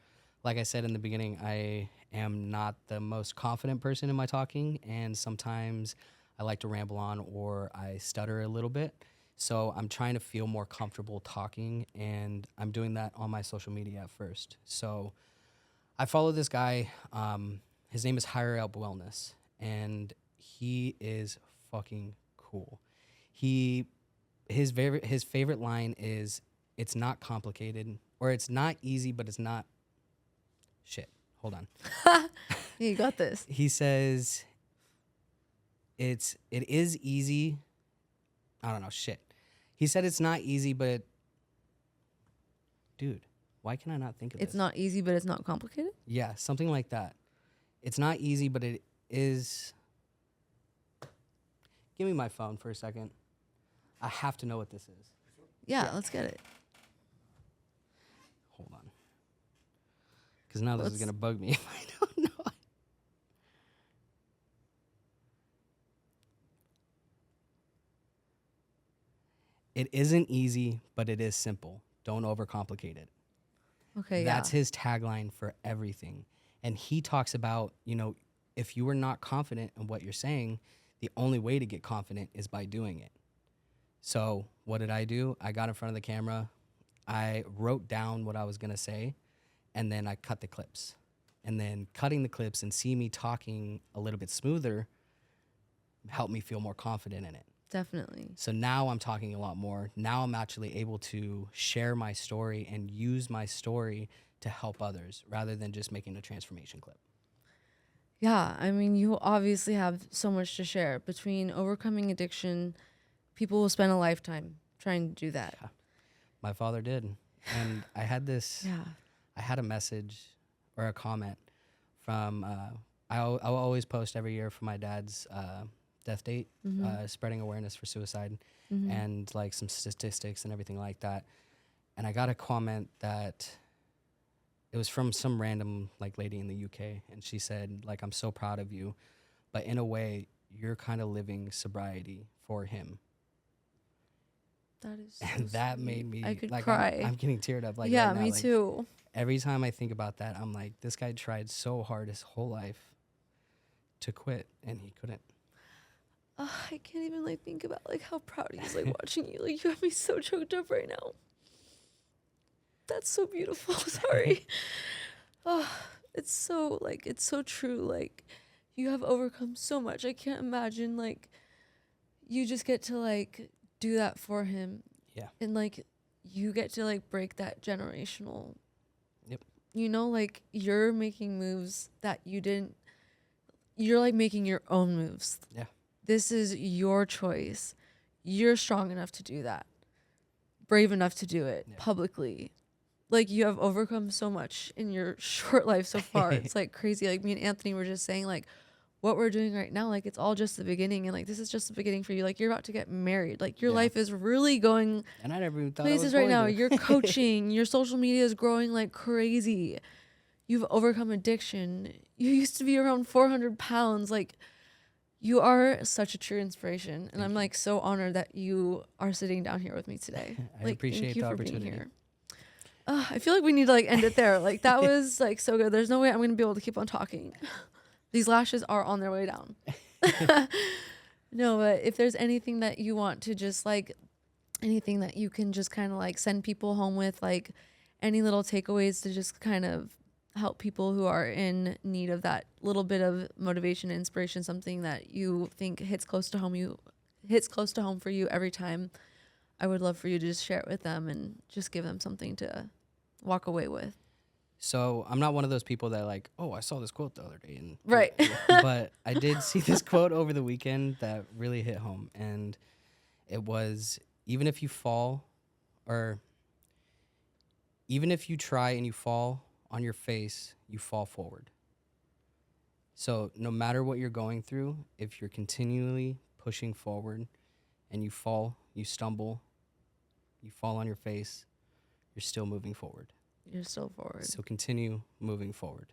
Like I said in the beginning, I am not the most confident person in my talking, and sometimes I like to ramble on or I stutter a little bit. So I'm trying to feel more comfortable talking, and I'm doing that on my social media at first. So I follow this guy. His name is Higher Up Wellness, and he is fucking cool. His favorite line is, "It's not complicated," or "It's not easy, but it's not shit." Hold on. Yeah, you got this. He says, it is easy. I don't know, shit. He said it's not easy, but dude, why can I not think of It's this? not easy, but it's not complicated? Yeah, something like that. It's not easy, but it is. Give me my phone for a second. I have to know what this is. Yeah, let's get it. Hold on. Because now this is going to bug me if I don't know it. It isn't easy, but it is simple. Don't overcomplicate it. Okay, That's his tagline for everything. And he talks about, if you are not confident in what you're saying, the only way to get confident is by doing it. So what did I do? I got in front of the camera. I wrote down what I was going to say, and then I cut the clips. And then cutting the clips and see me talking a little bit smoother helped me feel more confident in it. Definitely. So now I'm talking a lot more. Now I'm actually able to share my story and use my story to help others rather than just making a transformation clip. Yeah, I mean, you obviously have so much to share. Between overcoming addiction, people will spend a lifetime trying to do that. Yeah. My father did. And I had I had a message or a comment from, I'll always post every year for my dad's death date, spreading awareness for suicide and like some statistics and everything like that. And I got a comment that it was from some random like lady in the UK, and she said, like, I'm so proud of you, but in a way you're kind of living sobriety for him. That is so And that sweet. made me I could like cry. I'm getting teared up like yeah, right now. me Like, too. every time I think about that, I'm like, this guy tried so hard his whole life to quit and he couldn't. I can't even like think about like how proud he's like watching you. Like, you have me so choked up right now. That's so beautiful. Sorry. It's so true. Like, you have overcome so much. I can't imagine like you just get to like do that for him. Yeah. And like you get to like break that generational. Yep. Like you're making moves that you're like making your own moves. Yeah. This is your choice. You're strong enough to do that. Brave enough to do it publicly. Like, you have overcome so much in your short life so far. It's like crazy. Like, me and Anthony were just saying, like, what we're doing right now, like, it's all just the beginning. And like, this is just the beginning for you. Like, you're about to get married. Like, your life is really going And I never even thought places right now. You're coaching. Your social media is growing like crazy. You've overcome addiction. You used to be around 400 pounds. Like, you are such a true inspiration. And I'm like so honored that you are sitting down here with me today. I appreciate the opportunity. I feel like we need to like end it there. Like, that was like so good. There's no way I'm going to be able to keep on talking. These lashes are on their way down. No, but if there's anything that you want to just like, anything that you can just kind of like send people home with, like any little takeaways to just kind of help people who are in need of that little bit of motivation and inspiration, something that you think hits close to home for you every time, I would love for you to just share it with them and just give them something to walk away with. So I'm not one of those people that like, oh, I saw this quote the other day. And right. But I did see this quote over the weekend that really hit home. And it was, even if you fall, or even if you try and you fall on your face, you fall forward. So no matter what you're going through, if you're continually pushing forward and you fall, you stumble, you fall on your face, you're still moving forward. You're still forward. So continue moving forward.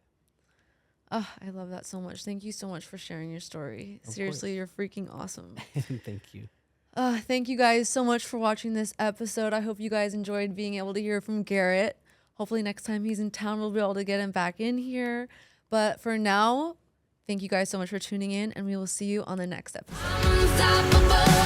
Oh, I love that so much. Thank you so much for sharing your story. Seriously, you're freaking awesome. Thank you. Thank you guys so much for watching this episode. I hope you guys enjoyed being able to hear from Garrett. Hopefully next time he's in town, we'll be able to get him back in here. But for now, thank you guys so much for tuning in, and we will see you on the next episode.